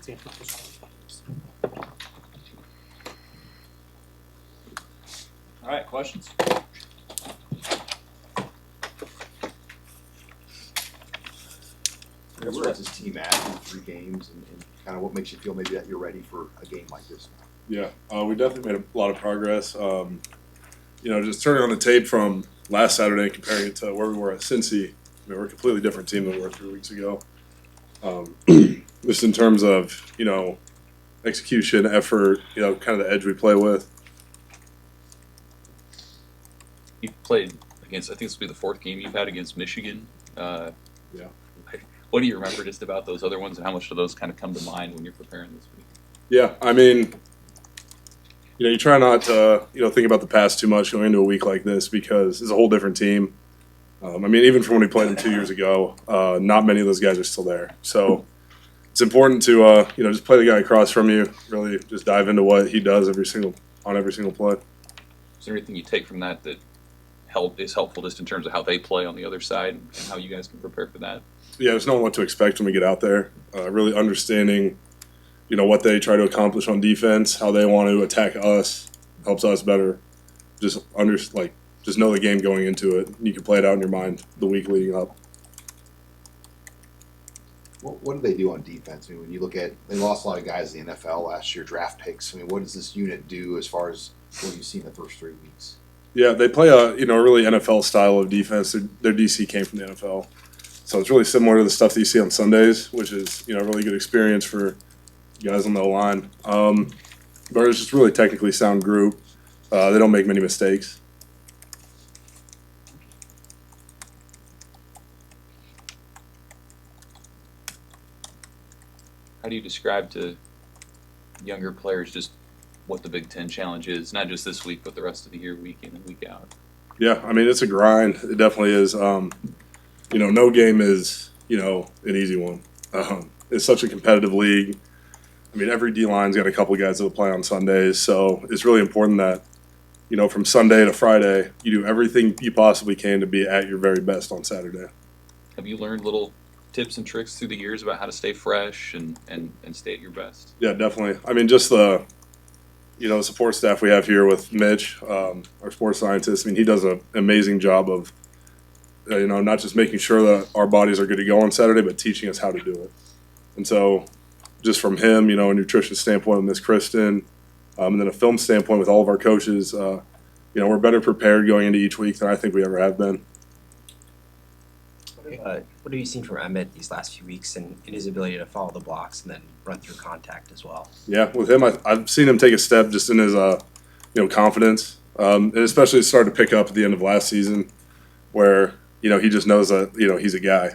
team not responding. All right, questions? Where is this team at in 3 games, and kind of what makes you feel maybe that you're ready for a game like this now? Yeah, we definitely made a lot of progress. Just turning on the tape from last Saturday and comparing it to where we were at Cincy, I mean, we're a completely different team than we were 3 weeks ago. Just in terms of, execution, effort, kind of the edge we play with. You've played against, I think this will be the 4th game you've had against Michigan. Yeah. What do you remember just about those other ones, and how much do those kind of come to mind when you're preparing this week? Yeah, I mean, you try not to, think about the past too much going into a week like this because it's a whole different team. Even from when we played them 2 years ago, not many of those guys are still there. So it's important to, just play the guy across from you, really just dive into what he does on every single play. Is there anything you take from that is helpful just in terms of how they play on the other side and how you guys can prepare for that? Yeah, just knowing what to expect when we get out there, really understanding, what they try to accomplish on defense, how they want to attack us, helps us better. Just know the game going into it. You can play it out in your mind the week leading up. What do they do on defense? I mean, when you look at, they lost a lot of guys in the NFL last year, draft picks. I mean, what does this unit do as far as what you've seen the first 3 weeks? Yeah, they play a really NFL style of defense. Their DC came from the NFL, so it's really similar to the stuff that you see on Sundays, which is a really good experience for guys on the line. But it's just really technically sound group. They don't make many mistakes. How do you describe to younger players just what the Big Ten challenge is, not just this week, but the rest of the year, week in and week out? Yeah, it's a grind. It definitely is. No game is, an easy one. It's such a competitive league. Every D-line's got a couple of guys that'll play on Sundays, so it's really important that, from Sunday to Friday, you do everything you possibly can to be at your very best on Saturday. Have you learned little tips and tricks through the years about how to stay fresh and stay at your best? Yeah, definitely. Just the support staff we have here with Mitch, our sports scientist. He does an amazing job of, not just making sure that our bodies are good to go on Saturday, but teaching us how to do it. And so, just from him, a nutrition standpoint with Miss Kristen, and then a film standpoint with all of our coaches, we're better prepared going into each week than I think we ever have been. What have you seen from Emmett these last few weeks and in his ability to follow the blocks and then run through contact as well? Yeah, with him, I've seen him take a step just in his, confidence, and especially started to pick up at the end of last season, where he just knows that he's a guy,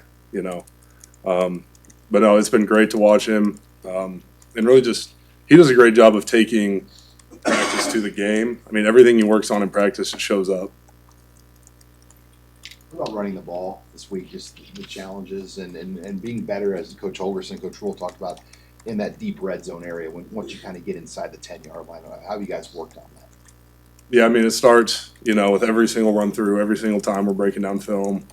But no, it's been great to watch him, and really he does a great job of taking practice to the game. Everything he works on in practice just shows up. What about running the ball this week, just the challenges and being better, as Coach Holgerson and Coach Rule talked about, in that deep red zone area once you kind of get inside the 10-yard line? How have you guys worked on that? Yeah, it starts, with every single run through, every single time we're breaking down film.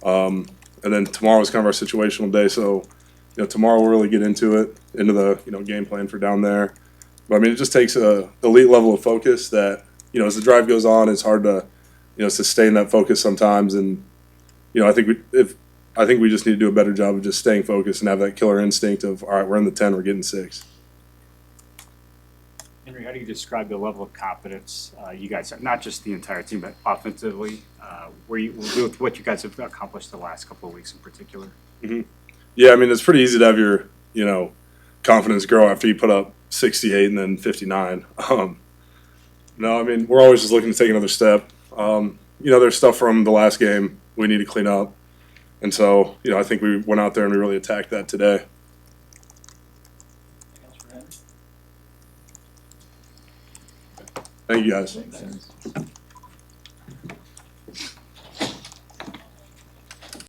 And then tomorrow is kind of our situational day, so, tomorrow we'll really get into the, game plan for down there. But, it just takes a elite level of focus that, as the drive goes on, it's hard to, sustain that focus sometimes. And, I think we just need to do a better job of just staying focused and have that killer instinct of, all right, we're in the 10, we're getting 6. Henry, how do you describe the level of confidence you guys have, not just the entire team, but offensively, with what you guys have accomplished the last couple of weeks in particular? Mm-hmm. Yeah, it's pretty easy to have your, confidence grow after you put up 68 and then 59. No, we're always just looking to take another step. There's stuff from the last game we need to clean up. And so, I think we went out there and we really attacked that today. Thank you, guys. Thanks.